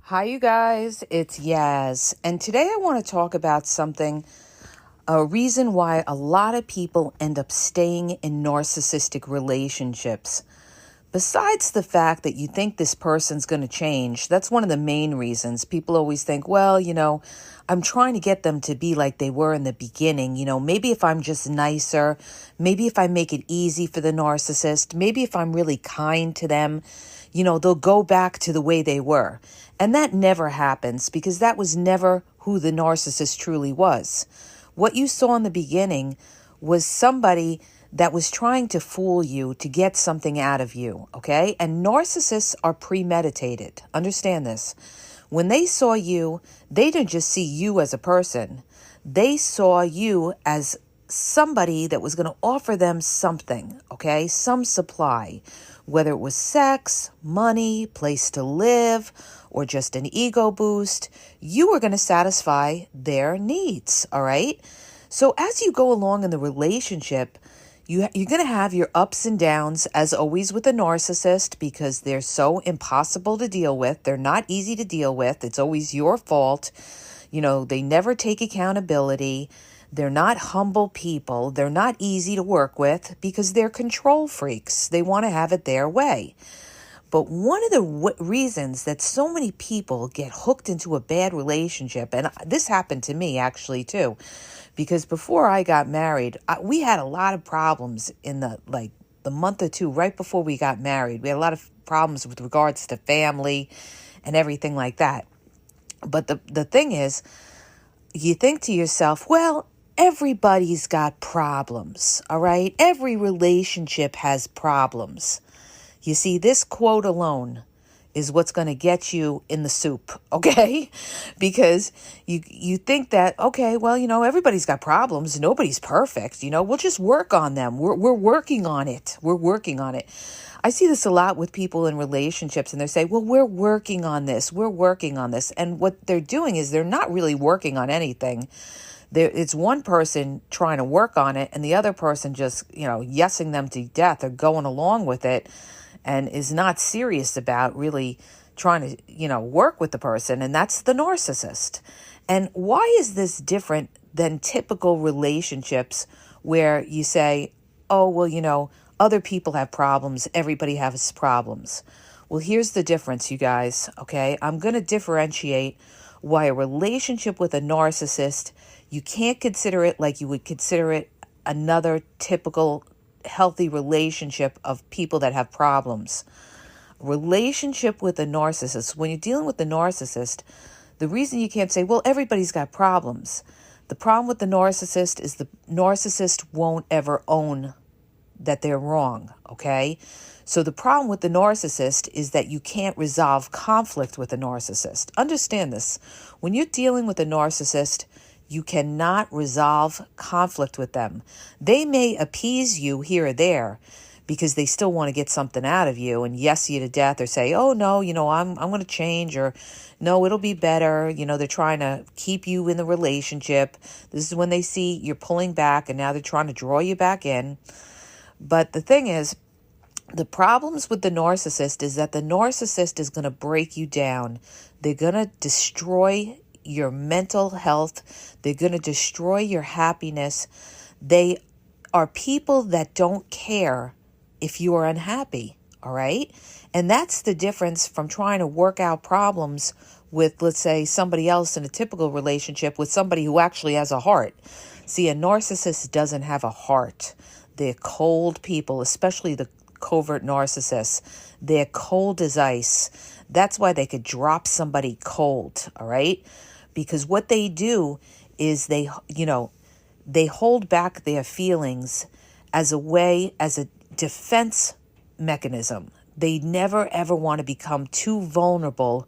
Hi, you guys. It's Yaz. And today I want to talk about a reason why a lot of people end up staying in narcissistic relationships. Besides the fact that you think this person's going to change, that's one of the main reasons. People always think, well, I'm trying to get them to be like they were in the beginning. Maybe if I'm just nicer, maybe if I make it easy for the narcissist, maybe if I'm really kind to them, they'll go back to the way they were. And that never happens because that was never who the narcissist truly was. What you saw in the beginning was somebody that was trying to fool you to get something out of you, okay? And narcissists are premeditated. Understand this. When they saw you, they didn't just see you as a person. They saw you as somebody that was going to offer them something, okay? Some supply, whether it was sex, money, place to live, or just an ego boost. You were going to satisfy their needs, all right? So as you go along in the relationship, you're going to have your ups and downs, as always with a narcissist, because they're so impossible to deal with. They're not easy to deal with. It's always your fault. They never take accountability. They're not humble people. They're not easy to work with because they're control freaks. They want to have it their way. But one of the reasons that so many people get hooked into a bad relationship, and this happened to me actually too, because before I got married, we had a lot of problems in the month or two right before we got married. We had a lot of problems with regards to family and everything like that. But the thing is, you think to yourself, well, everybody's got problems, all right? Every relationship has problems. You see, this quote alone is what's going to get you in the soup, okay? Because you think that, okay, well, everybody's got problems. Nobody's perfect. We'll just work on them. We're working on it. We're working on it. I see this a lot with people in relationships, and they say, well, we're working on this. We're working on this. And what they're doing is they're not really working on anything. It's one person trying to work on it, and the other person just, yesing them to death or going along with it, and is not serious about really trying to, work with the person. And that's the narcissist. And why is this different than typical relationships where you say, oh, well, other people have problems. Everybody has problems. Well, here's the difference, you guys, okay? I'm going to differentiate why a relationship with a narcissist, you can't consider it like you would consider it another typical healthy relationship of people that have problems. Relationship with a narcissist, when you're dealing with the narcissist, the reason you can't say, well, everybody's got problems. The problem with the narcissist is the narcissist won't ever own that they're wrong, okay? So the problem with the narcissist is that you can't resolve conflict with a narcissist. Understand this. When you're dealing with a narcissist, you cannot resolve conflict with them. They may appease you here or there because they still want to get something out of you and yes you to death, or say, oh, no, I'm going to change, or no, it'll be better. They're trying to keep you in the relationship. This is when they see you're pulling back, and now they're trying to draw you back in. But the thing is, the problems with the narcissist is that the narcissist is going to break you down. They're going to destroy your mental health. They're going to destroy your happiness. They are people that don't care if you are unhappy, all right? And that's the difference from trying to work out problems with, let's say, somebody else in a typical relationship with somebody who actually has a heart. See, a narcissist doesn't have a heart. They're cold people, especially the covert narcissists. They're cold as ice. That's why they could drop somebody cold, all right? Because what they do is they hold back their feelings as a defense mechanism. They never, ever want to become too vulnerable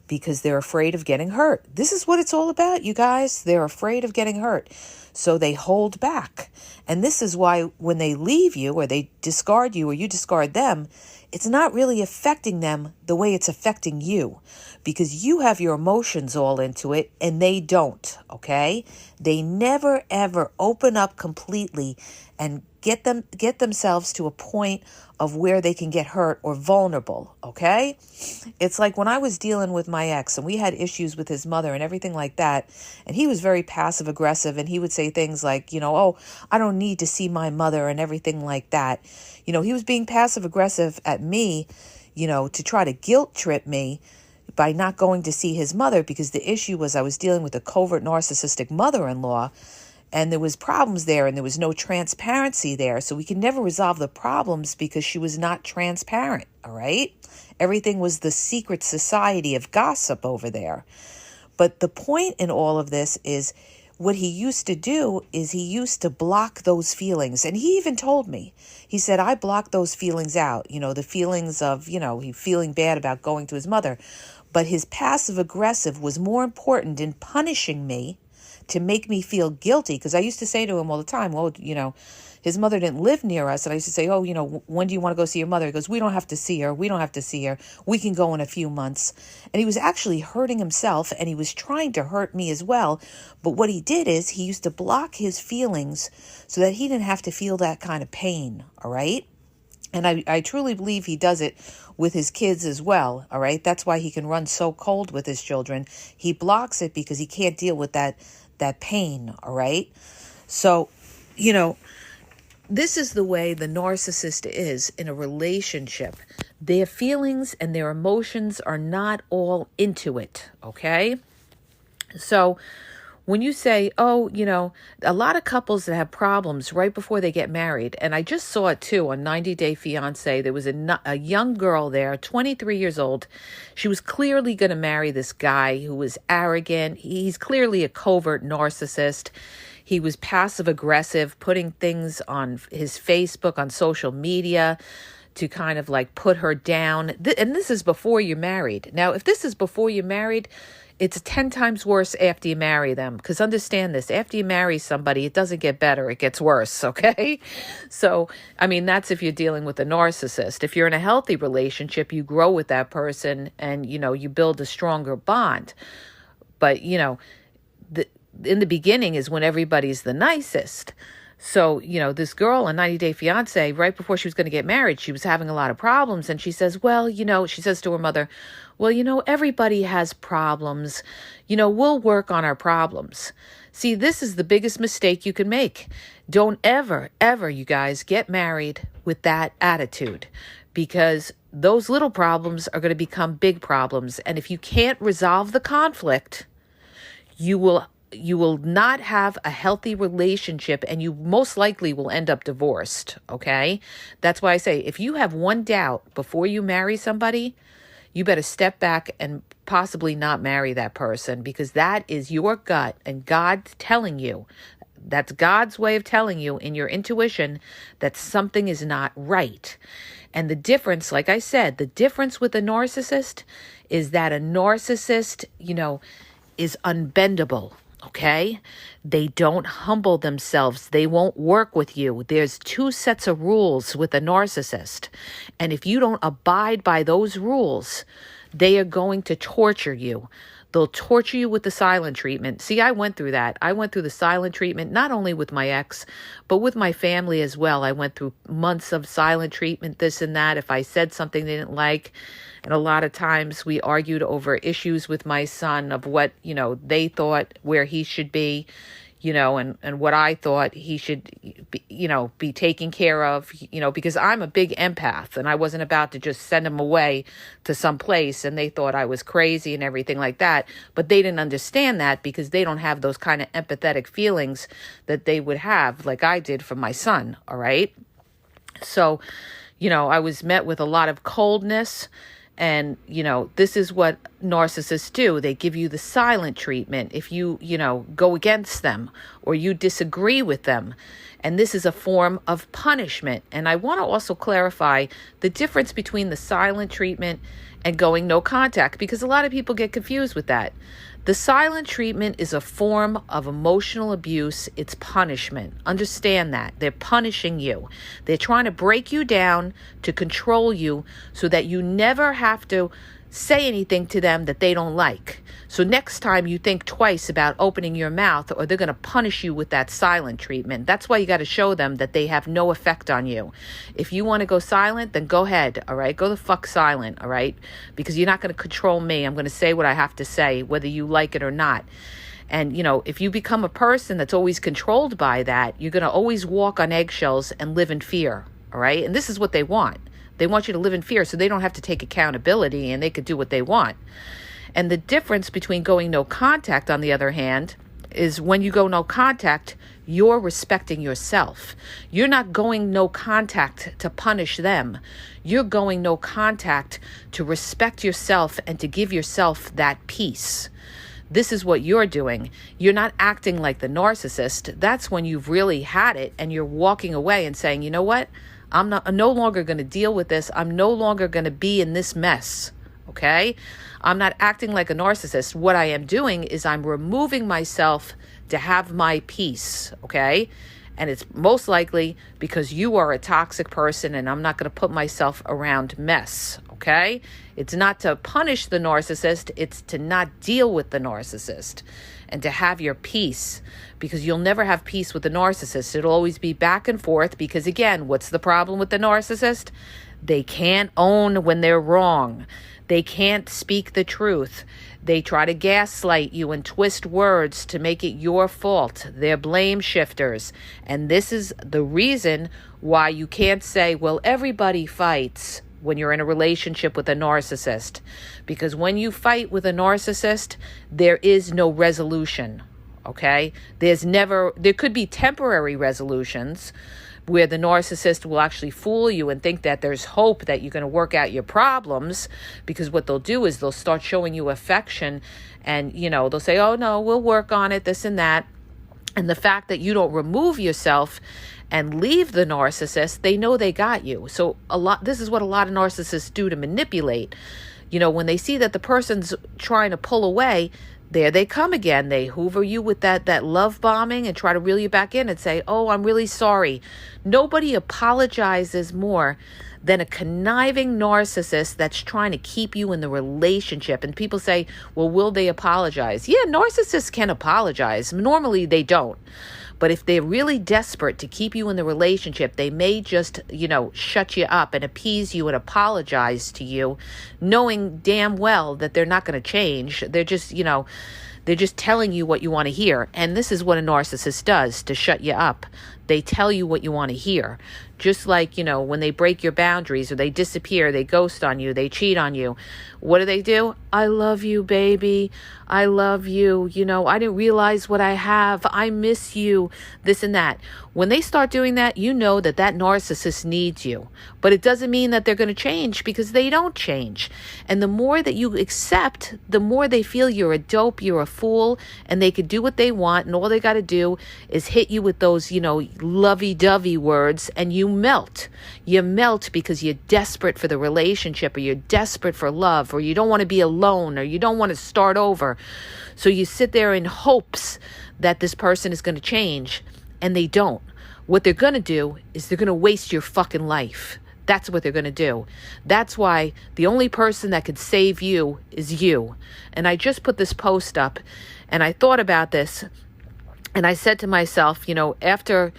because they're afraid of getting hurt. This is what it's all about, you guys. They're afraid of getting hurt. So they hold back. And this is why when they leave you or they discard you or you discard them, it's not really affecting them the way it's affecting you, because you have your emotions all into it and they don't, okay? They never, ever open up completely and get themselves to a point of where they can get hurt or vulnerable, okay? It's like when I was dealing with my ex and we had issues with his mother and everything like that, and he was very passive aggressive, and he would say things like, oh, I don't need to see my mother and everything like that. He was being passive aggressive at me, to try to guilt trip me by not going to see his mother, because the issue was I was dealing with a covert narcissistic mother-in-law, and there was problems there, and there was no transparency there. So we could never resolve the problems because she was not transparent, all right? Everything was the secret society of gossip over there. But the point in all of this is what he used to do is he used to block those feelings. And he even told me, he said, I blocked those feelings out, the feelings of, he feeling bad about going to his mother. But his passive aggressive was more important in punishing me to make me feel guilty, because I used to say to him all the time, well, his mother didn't live near us. And I used to say, oh, when do you want to go see your mother? He goes, we don't have to see her. We don't have to see her. We can go in a few months. And he was actually hurting himself, and he was trying to hurt me as well. But what he did is he used to block his feelings so that he didn't have to feel that kind of pain, all right? And I truly believe he does it with his kids as well, all right? That's why he can run so cold with his children. He blocks it because he can't deal with that pain, all right? So, this is the way the narcissist is in a relationship. Their feelings and their emotions are not all into it, okay? So when you say, oh, a lot of couples that have problems right before they get married, and I just saw it too on 90 Day Fiancé, there was a young girl there, 23 years old. She was clearly going to marry this guy who was arrogant. He's clearly a covert narcissist. He was passive aggressive, putting things on his Facebook, on social media, to kind of like put her down. And this is before you're married. Now, if this is before you're married, it's 10 times worse after you marry them. Because understand this, after you marry somebody, it doesn't get better, it gets worse, okay? So, that's if you're dealing with a narcissist. If you're in a healthy relationship, you grow with that person and, you build a stronger bond. But, in the beginning is when everybody's the nicest. So, this girl on 90 Day Fiancé, right before she was going to get married, she was having a lot of problems. And she says, well, she says to her mother, well, everybody has problems. We'll work on our problems. See, this is the biggest mistake you can make. Don't ever, you guys, get married with that attitude, because those little problems are going to become big problems. And if you can't resolve the conflict, you will not have a healthy relationship, and you most likely will end up divorced, okay? That's why I say, if you have one doubt before you marry somebody, you better step back and possibly not marry that person, because that is your gut and God telling you, that's God's way of telling you in your intuition that something is not right. And the difference, like I said, the difference with a narcissist is that a narcissist, is unbendable. Okay? They don't humble themselves. They won't work with you. There's 2 sets of rules with a narcissist. And if you don't abide by those rules, they are going to torture you. They'll torture you with the silent treatment. See, I went through that. I went through the silent treatment, not only with my ex, but with my family as well. I went through months of silent treatment, this and that. If I said something they didn't like, and a lot of times we argued over issues with my son of what, they thought where he should be, and what I thought he should, be taken care of, because I'm a big empath, and I wasn't about to just send him away to some place, and they thought I was crazy and everything like that. But they didn't understand that, because they don't have those kind of empathetic feelings that they would have, like I did for my son. All right. So, I was met with a lot of coldness. And, this is what narcissists do. They give you the silent treatment if you, go against them or you disagree with them. And this is a form of punishment. And I want to also clarify the difference between the silent treatment and going no contact, because a lot of people get confused with that. The silent treatment is a form of emotional abuse. It's punishment. Understand that. They're punishing you. They're trying to break you down to control you so that you never have to say anything to them that they don't like. So next time you think twice about opening your mouth, or they're going to punish you with that silent treatment. That's why you got to show them that they have no effect on you. If you want to go silent, then go ahead, all right? Go the fuck silent, all right? Because you're not going to control me. I'm going to say what I have to say, whether you like it or not. And, if you become a person that's always controlled by that, you're going to always walk on eggshells and live in fear, all right? And this is what they want. They want you to live in fear so they don't have to take accountability and they could do what they want. And the difference between going no contact, on the other hand, is when you go no contact, you're respecting yourself. You're not going no contact to punish them. You're going no contact to respect yourself and to give yourself that peace. This is what you're doing. You're not acting like the narcissist. That's when you've really had it and you're walking away and saying, you know what? I'm no longer going to deal with this. I'm no longer going to be in this mess. Okay? I'm not acting like a narcissist. What I am doing is I'm removing myself to have my peace. Okay? And it's most likely because you are a toxic person and I'm not going to put myself around mess. Okay? It's not to punish the narcissist. It's to not deal with the narcissist and to have your peace, because you'll never have peace with the narcissist. It'll always be back and forth because, again, what's the problem with the narcissist? They can't own when they're wrong. They can't speak the truth. They try to gaslight you and twist words to make it your fault. They're blame shifters. And this is the reason why you can't say, well, everybody fights when you're in a relationship with a narcissist. Because when you fight with a narcissist, there is no resolution. Okay? There could be temporary resolutions where the narcissist will actually fool you and think that there's hope that you're going to work out your problems, because what they'll do is they'll start showing you affection and, they'll say, oh, no, we'll work on it, this and that. And the fact that you don't remove yourself and leave the narcissist, they know they got you. So this is what a lot of narcissists do to manipulate. When they see that the person's trying to pull away, there they come again. They hoover you with that love bombing and try to reel you back in and say, oh, I'm really sorry. Nobody apologizes more than a conniving narcissist that's trying to keep you in the relationship. And people say, well, will they apologize? Yeah, narcissists can apologize. Normally they don't. But if they're really desperate to keep you in the relationship, they may just, shut you up and appease you and apologize to you, knowing damn well that they're not going to change. They're just, they're just telling you what you want to hear. And this is what a narcissist does to shut you up. They tell you what you want to hear. Just like, when they break your boundaries or they disappear, they ghost on you, they cheat on you. What do? I love you, baby. I love you. I didn't realize what I have. I miss you. This and that. When they start doing that, you know that narcissist needs you. But it doesn't mean that they're going to change, because they don't change. And the more that you accept, the more they feel you're a dope, you're a fool, and they could do what they want. And all they got to do is hit you with those, lovey-dovey words, and you melt. You melt because you're desperate for the relationship, or you're desperate for love, or you don't want to be alone, or you don't want to start over. So you sit there in hopes that this person is going to change, and they don't. What they're going to do is they're going to waste your fucking life. That's what they're going to do. That's why the only person that could save you is you. And I just put this post up, and I thought about this, and I said to myself, after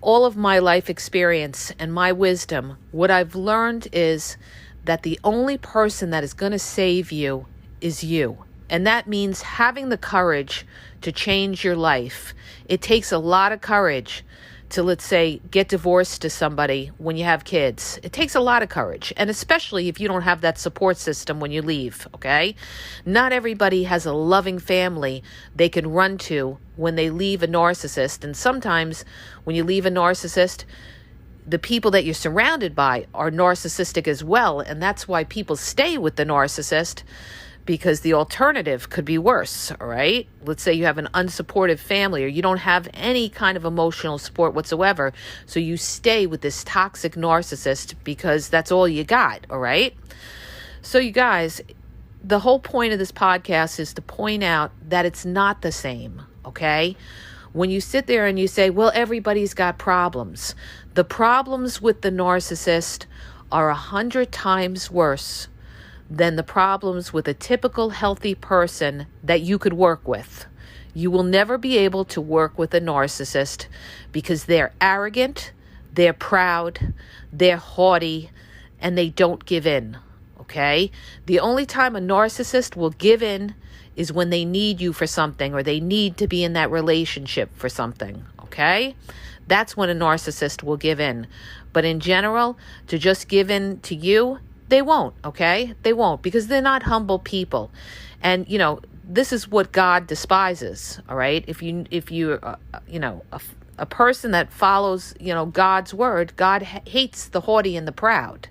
all of my life experience and my wisdom, what I've learned is that the only person that is going to save you is you. And that means having the courage to change your life. It takes a lot of courage to, let's say, get divorced to somebody when you have kids. It takes a lot of courage, and especially if you don't have that support system when you leave, okay? Not everybody has a loving family they can run to when they leave a narcissist, and sometimes when you leave a narcissist, the people that you're surrounded by are narcissistic as well, and that's why people stay with the narcissist, because the alternative could be worse, all right? Let's say you have an unsupportive family, or you don't have any kind of emotional support whatsoever, so you stay with this toxic narcissist because that's all you got, all right? So you guys, the whole point of this podcast is to point out that it's not the same, okay? When you sit there and you say, well, everybody's got problems, the problems with the narcissist are 100 times worse than the problems with a typical healthy person that you could work with. You will never be able to work with a narcissist because they're arrogant, they're proud, they're haughty, and they don't give in, okay? The only time a narcissist will give in is when they need you for something or they need to be in that relationship for something, okay? That's when a narcissist will give in. But in general, to just give in to you, they won't, okay? They won't, because they're not humble people. And, this is what God despises, all right? If you're a person that follows, God's word, God hates the haughty and the proud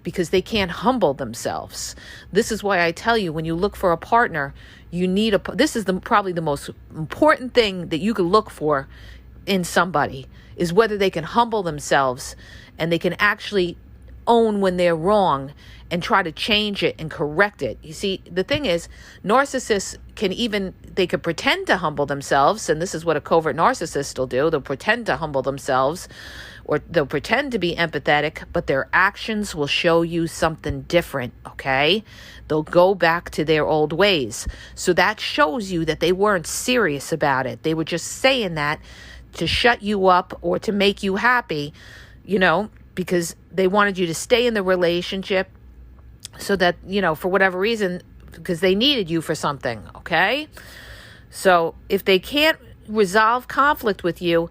because they can't humble themselves. This is why I tell you, when you look for a partner, this is probably the most important thing that you could look for in somebody, is whether they can humble themselves and they can actually own when they're wrong and try to change it and correct it. You see, the thing is, narcissists they could pretend to humble themselves, and this is what a covert narcissist will do. They'll pretend to humble themselves, or they'll pretend to be empathetic, but their actions will show you something different, okay? They'll go back to their old ways. So that shows you that they weren't serious about it. They were just saying that to shut you up or to make you happy, because they wanted you to stay in the relationship so that, for whatever reason, because they needed you for something, okay? So if they can't resolve conflict with you,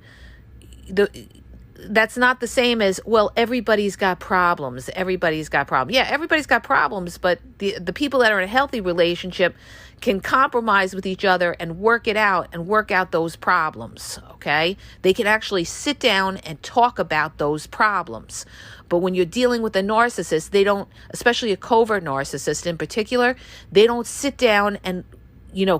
that's not the same as, well, everybody's got problems. Everybody's got problems. Yeah, everybody's got problems, but the people that are in a healthy relationship can compromise with each other and work it out and work out those problems, okay? They can actually sit down and talk about those problems. But when you're dealing with a narcissist, they don't, especially a covert narcissist in particular, they don't sit down and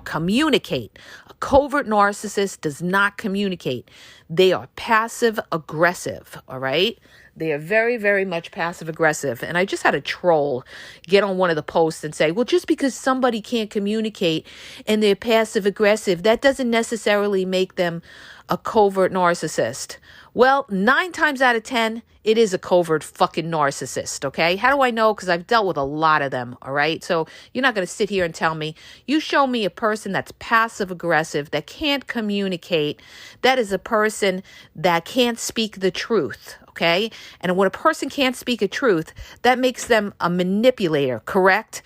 communicate. A covert narcissist does not communicate. They are passive aggressive, all right? They are very, very much passive aggressive. And I just had a troll get on one of the posts and say, well, just because somebody can't communicate and they're passive aggressive, that doesn't necessarily make them a covert narcissist. Well, 9 times out of 10, it is a covert fucking narcissist, okay? How do I know? Because I've dealt with a lot of them, all right? So you're not going to sit here and tell me. You show me a person that's passive aggressive, that can't communicate. That is a person that can't speak the truth, okay? And when a person can't speak a truth, that makes them a manipulator, correct?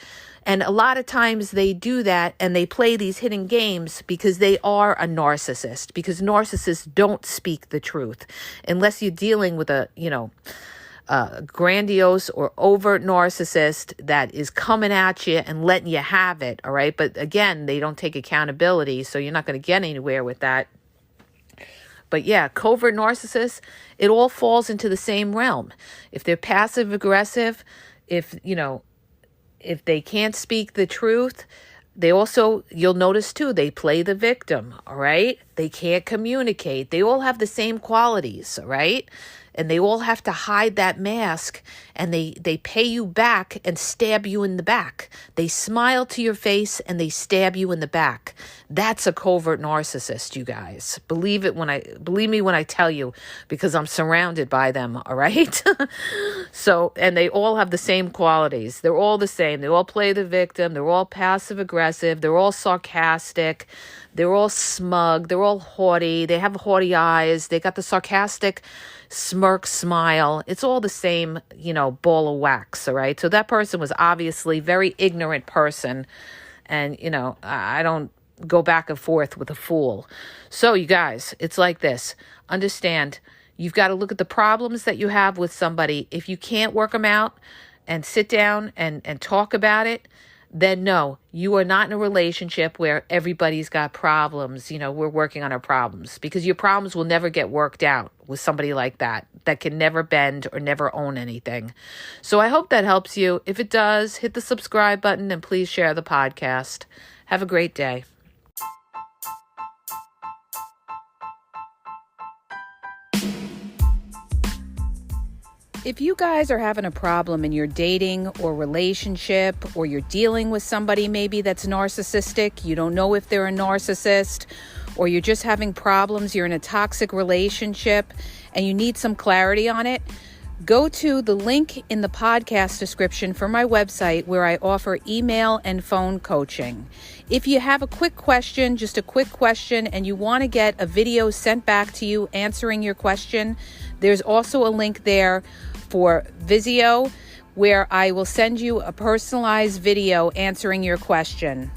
And a lot of times they do that and they play these hidden games because they are a narcissist, because narcissists don't speak the truth unless you're dealing with a grandiose or overt narcissist that is coming at you and letting you have it. All right. But again, they don't take accountability. So you're not going to get anywhere with that. But yeah, covert narcissists, it all falls into the same realm. If they're passive aggressive, if they can't speak the truth, they also, you'll notice too, they play the victim, all right? They can't communicate. They all have the same qualities, all right? And they all have to hide that mask, and they pay you back and stab you in the back. They smile to your face and they stab you in the back. That's a covert narcissist, you guys. Believe me when I tell you, because I'm surrounded by them, all right? So, and they all have the same qualities. They're all the same. They all play the victim. They're all passive aggressive. They're all sarcastic. They're all smug. They're all haughty. They have haughty eyes. They got the sarcastic smirk smile. It's all the same, ball of wax, all right? So that person was obviously a very ignorant person. And, I don't go back and forth with a fool. So you guys, it's like this. Understand, you've got to look at the problems that you have with somebody. If you can't work them out and sit down and talk about it, then no, you are not in a relationship where everybody's got problems. We're working on our problems, because your problems will never get worked out with somebody like that can never bend or never own anything. So I hope that helps you. If it does, hit the subscribe button and please share the podcast. Have a great day. If you guys are having a problem in your dating or relationship, or you're dealing with somebody maybe that's narcissistic, you don't know if they're a narcissist, or you're just having problems, you're in a toxic relationship and you need some clarity on it, Go to the link in the podcast description for my website where I offer email and phone coaching. If you have a quick question, just a quick question, and you want to get a video sent back to you answering your question, there's also a link there for Vizio where I will send you a personalized video answering your question.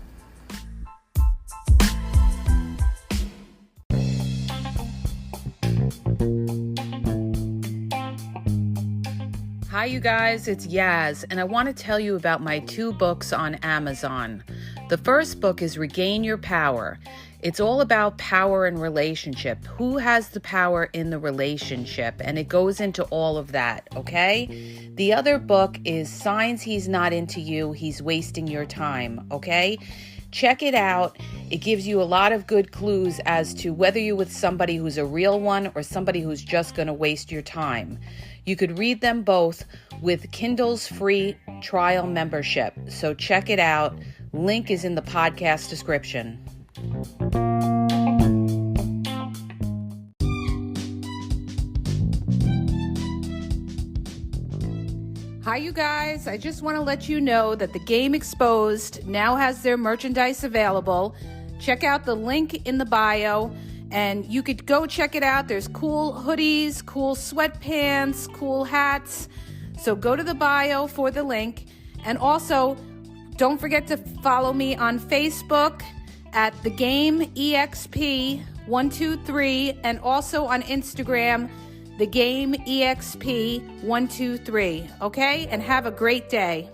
Hi, you guys, it's Yaz, and I want to tell you about my 2 books on Amazon. The first book is Regain Your Power. It's all about power and relationship. Who has the power in the relationship? And it goes into all of that, okay? The other book is Signs He's Not Into You, He's Wasting Your Time, okay? Check it out. It gives you a lot of good clues as to whether you're with somebody who's a real one or somebody who's just going to waste your time. You could read them both with Kindle's free trial membership. So check it out. Link is in the podcast description. Hi, you guys. I just want to let you know that the Game Exposed now has their merchandise available. Check out the link in the bio, and you could go check it out. There's cool hoodies, cool sweatpants, cool hats. So go to the bio for the link. And also, don't forget to follow me on Facebook at The Game EXP 123, and also on Instagram, The Game EXP 123. Okay? And have a great day.